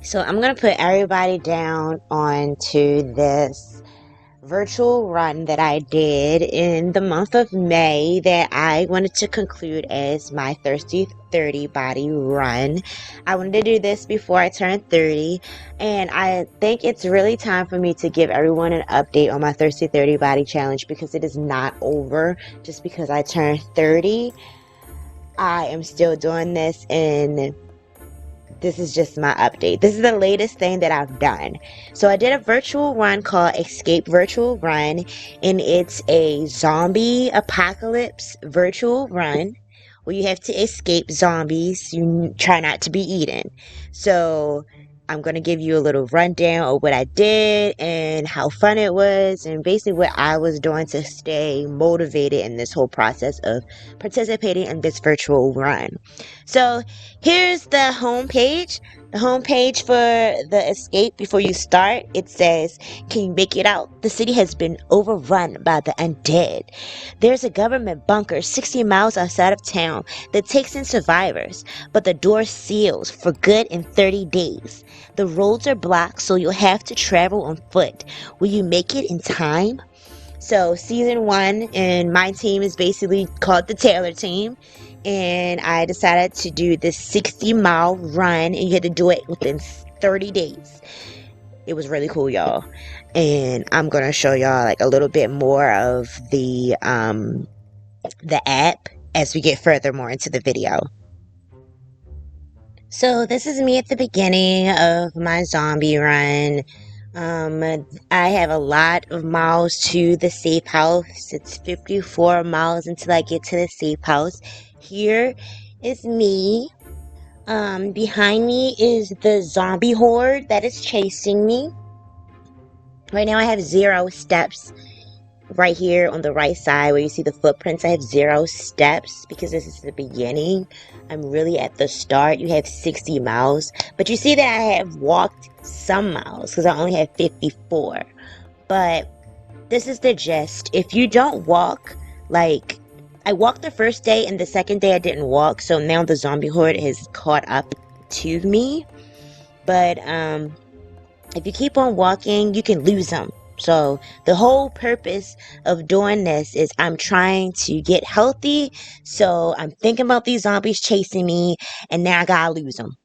So I'm going to put everybody down onto this virtual run that I did in the month of May that I wanted to conclude as my Thirsty 30 body run. I wanted to do this before I turned 30, and I think it's really time for me to give everyone an update on my Thirsty 30 body challenge because it is not over just because I turned 30. I am still doing this, and this is just my update. This is the latest thing that I've done. So I did a virtual run called Escape Virtual Run, and it's a zombie apocalypse virtual run where you have to escape zombies. You try not to be eaten. So I'm going to give you a little rundown of what I did and how fun it was, and basically what I was doing to stay motivated in this whole process of participating in this virtual run. So here's the home page. The home page for the escape before you start. It says, "Can you make it out? The city has been overrun by the undead. There's a government bunker 60 miles outside of town that takes in survivors, but the door seals for good in 30 days. The roads are blocked, so you'll have to travel on foot. Will you make it in time?" So season 1, and my team is basically called the Taylor team, and I decided to do this 60-mile run, and you had to do it within 30 days. It was really cool, y'all, and I'm gonna show y'all like a little bit more of the app as we get further more into the video. So this is me at the beginning of my zombie run. I have a lot of miles to the safe house. It's 54 miles until I get to the safe house. Here is me. Behind me is the zombie horde that is chasing me. Right now I have 0 steps. Right here on the right side where you see the footprints, I have 0 steps because this is the beginning. I'm really at the start. You have 60 miles, but you see that I have walked some miles because I only have 54. But this is the gist. If you don't walk, like I walked the first day and the second day I didn't walk, so now the zombie horde has caught up to me. But if you keep on walking, you can lose them. So the whole purpose of doing this is I'm trying to get healthy. So I'm thinking about these zombies chasing me, and now I gotta lose them.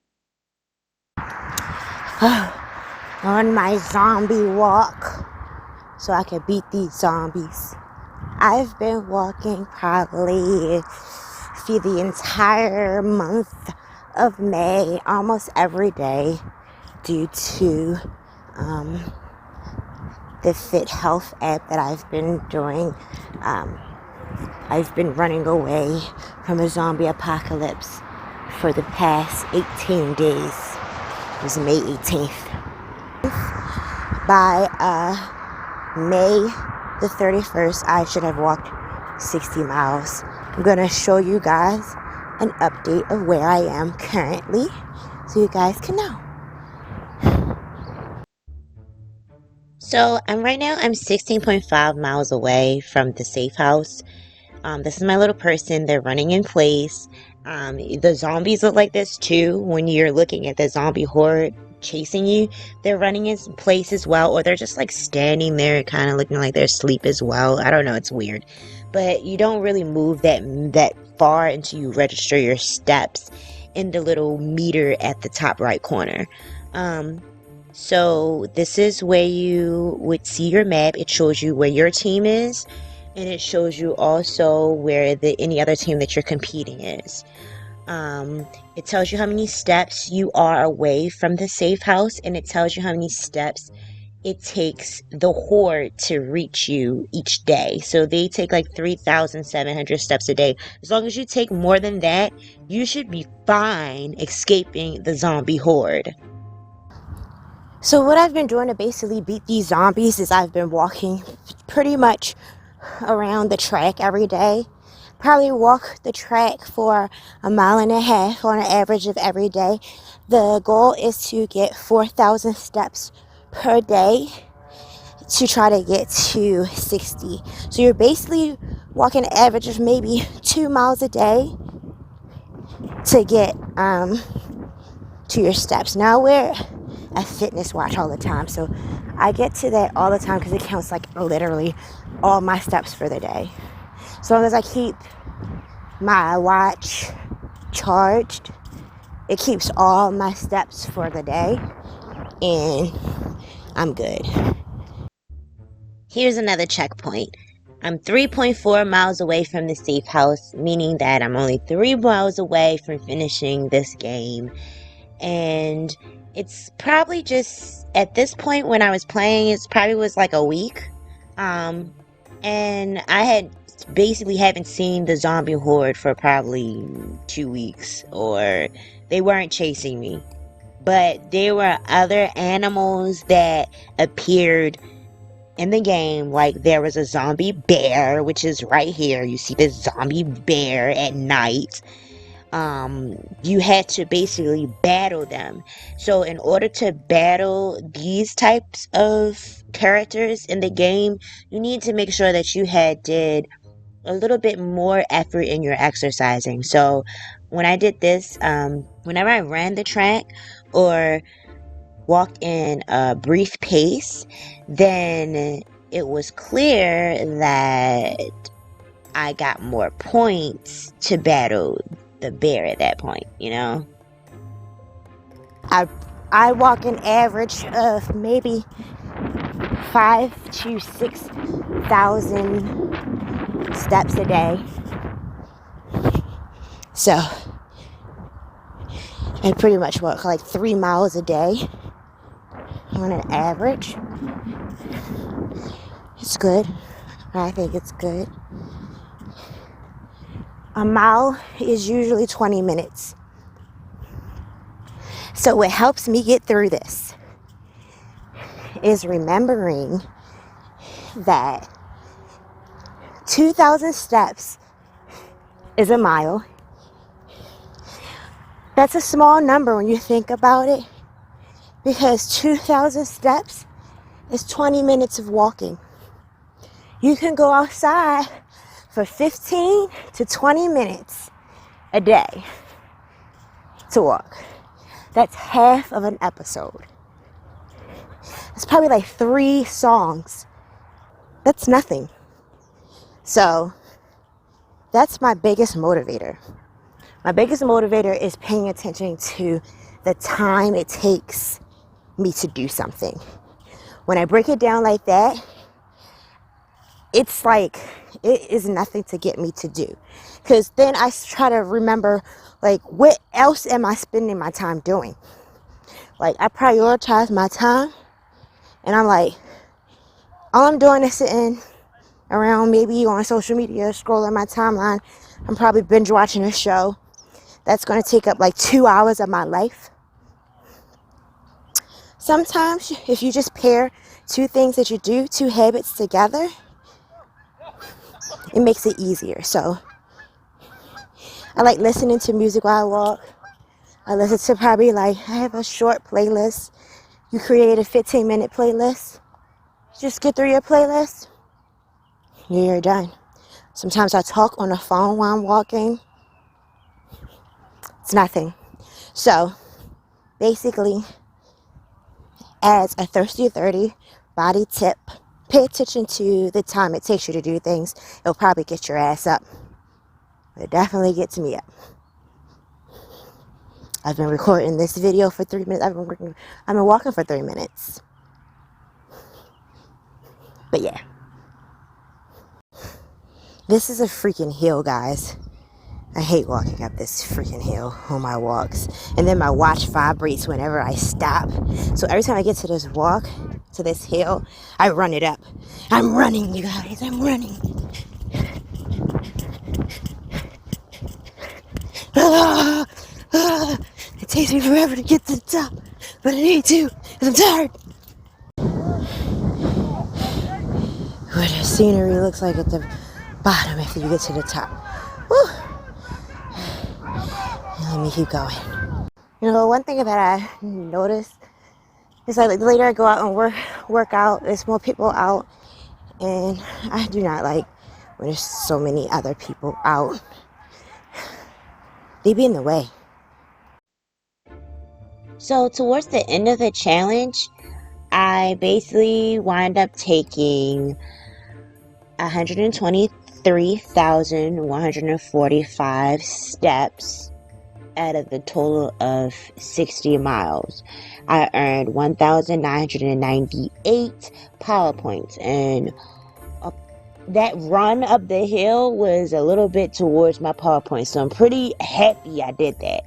On my zombie walk, so I can beat these zombies. I've been walking probably for the entire month of May, almost every day, due to the Fit Health app that I've been doing. I've been running away from a zombie apocalypse for the past 18 days. It was May 18th. By May the 31st, I should have walked 60 miles. I'm going to show you guys an update of where I am currently so you guys can know. So right now I'm 16.5 miles away from the safe house. This is my little person. They're running in place. The zombies look like this too. When you're looking at the zombie horde chasing you, they're running in place as well, or they're just like standing there kind of looking like they're asleep as well. I don't know, it's weird. But you don't really move that far until you register your steps in the little meter at the top right corner. So this is where you would see your map. It shows you where your team is, and it shows you also where any other team that you're competing is. It tells you how many steps you are away from the safe house, and it tells you how many steps it takes the horde to reach you each day. So they take like 3,700 steps a day. As long as you take more than that, you should be fine escaping the zombie horde. So what I've been doing to basically beat these zombies is I've been walking pretty much around the track every day. Probably walk the track for 1.5 miles on an average of every day. The goal is to get 4,000 steps per day to try to get to 60. So you're basically walking an average of maybe 2 miles a day to get to your steps. Now a fitness watch all the time. So I get to that all the time because it counts like literally all my steps for the day. As long as I keep my watch charged, it keeps all my steps for the day, and I'm good. Here's another checkpoint. I'm 3.4 miles away from the safe house, meaning that I'm only 3 miles away from finishing this game. And it's probably just, at this point when I was playing, it probably was like a week. And I had basically haven't seen the zombie horde for probably 2 weeks, or they weren't chasing me. But there were other animals that appeared in the game. Like there was a zombie bear, which is right here. You see this zombie bear at night. You had to basically battle them. So in order to battle these types of characters in the game, you need to make sure that you had did a little bit more effort in your exercising. So when I did this, whenever I ran the track or walked in a brief pace, then it was clear that I got more points to battle the bear at that point, you know? I walk an average of maybe 5 to 6,000 steps a day. So I pretty much walk like 3 miles a day on an average. It's good. I think it's good. A mile is usually 20 minutes. So what helps me get through this is remembering that 2,000 steps is a mile. That's a small number when you think about it, because 2,000 steps is 20 minutes of walking. You can go outside for 15 to 20 minutes a day to walk. That's half of an episode. It's probably like 3 songs. That's nothing. So that's my biggest motivator. My biggest motivator is paying attention to the time it takes me to do something. When I break it down like that, it's like it is nothing to get me to do. Because then I try to remember, like, what else am I spending my time doing? Like, I prioritize my time, and I'm like, all I'm doing is sitting around, maybe on social media, scrolling my timeline. I'm probably binge watching a show that's going to take up like 2 hours of my life. Sometimes if you just pair 2 things that you do, 2 habits together, it makes it easier. So I like listening to music while I walk. I listen to probably I have a short playlist. You create a 15-minute playlist. Just get through your playlist. You're done. Sometimes I talk on the phone while I'm walking. It's nothing. So basically, as a Thirsty 30 body tip, pay attention to the time it takes you to do things. It'll probably get your ass up. It definitely gets me up. I've been recording this video for 3 minutes. I've been walking for 3 minutes. But yeah. This is a freaking hill, guys. I hate walking up this freaking hill on my walks. And then my watch vibrates whenever I stop. So every time I get to this walk, to this hill, I run it up. I'm running, you guys. I'm running. It takes me forever to get to the top. But I need to, because I'm tired. What the scenery looks like at the bottom after you get to the top. Woo. Let me keep going. You know, one thing that I noticed is like the later I go out and work out, there's more people out, and I do not like when there's so many other people out. They be in the way. So towards the end of the challenge, I basically wind up taking 123,145 steps out of the total of 60 miles. I earned 1,998 power points, and that run up the hill was a little bit towards my power points, so I'm pretty happy I did that.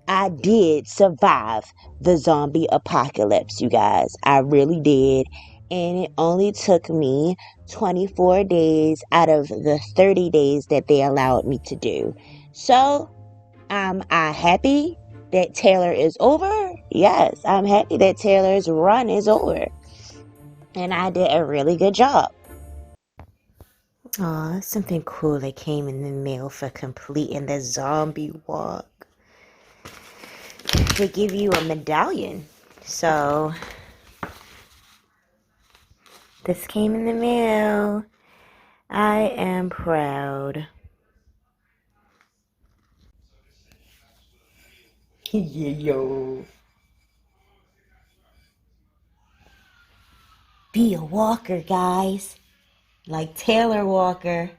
I did survive the zombie apocalypse, you guys. I really did. And it only took me 24 days out of the 30 days that they allowed me to do. So, am I happy that Taylor is over? Yes, I'm happy that Taylor's run is over. And I did a really good job. Aw, something cool that came in the mail for completing the zombie walk. They give you a medallion. So, this came in the mail. I am proud. Yeah, yo. Be a walker, guys. Like Taylor Walker.